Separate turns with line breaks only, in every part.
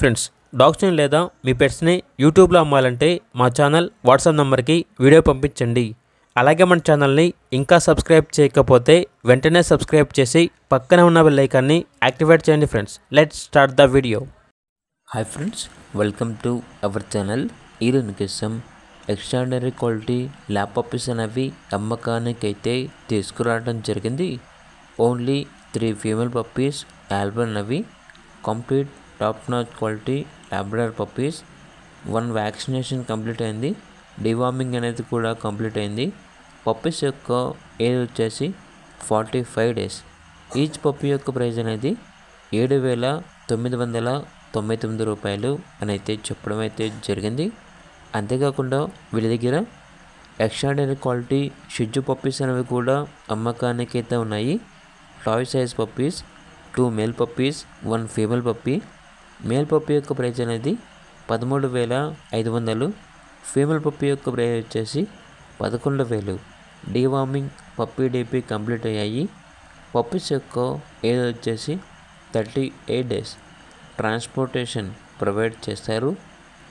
Friends, డాగ్స్ని లేదా మీ పెట్స్ని యూట్యూబ్లో అమ్మాలంటే మా ఛానల్ వాట్సాప్ నెంబర్కి వీడియో పంపించండి. అలాగే మన ఛానల్ని ఇంకా సబ్స్క్రైబ్ చేయకపోతే వెంటనే సబ్స్క్రైబ్ చేసి పక్కనే ఉన్న బెల్ ఐకాన్ని యాక్టివేట్ చేయండి. Friends, let's start the video.
Hi friends, welcome to our channel. ఈరోజు కోసం ఎక్స్ట్రాడినరీ క్వాలిటీ ల్యాబ్ పప్పీస్ అనేవి అమ్మకానికైతే తీసుకురావడం జరిగింది. ఓన్లీ 3 ఫీమేల్ పప్పీస్ ఆల్బన్ అనేవి complete top notch quality Labrador puppies. 1 vaccination complete అయింది, డివార్మింగ్ అనేది కూడా కంప్లీట్ అయింది. పప్పీస్ యొక్క ఏజ్ వచ్చేసి 45 డేస్. ఈచ్ పప్పీ యొక్క ప్రైస్ అనేది 7,999 రూపాయలు అని అయితే చెప్పడం అయితే జరిగింది. అంతేకాకుండా వీళ్ళ దగ్గర ఎక్స్ట్రాడినరీ క్వాలిటీ షిజ్జు పప్పీస్ అనేవి కూడా అమ్మకానికి అయితే ఉన్నాయి. Toy size puppies, 2 male puppies, 1 female puppy. Male puppy యొక్క ప్రైస్ అనేది 13,500. ఫీమేల్ పప్పీ యొక్క ప్రైస్ వచ్చేసి 11,000. డివార్మింగ్, పప్పీ డీపీ కంప్లీట్ అయ్యాయి. పప్పీస్ యొక్క ఏజ్ వచ్చేసి 38 డేస్. ట్రాన్స్పోర్టేషన్ ప్రొవైడ్ చేస్తారు.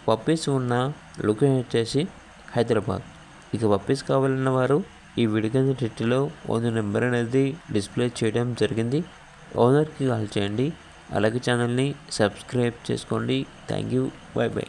పప్పీస్ ఉన్న లొకేషన్ వచ్చేసి హైదరాబాద్. ఇక పప్పీస్ కావాలన్న వారు ఈ వీడియో కింద టైటిల్లో ఓనర్ నెంబర్ అనేది డిస్ప్లే చేయడం జరిగింది. ఓనర్కి కాల్ చేయండి. అలాగే ఛానల్ని సబ్స్క్రైబ్ చేసుకోండి. Thank you. By by.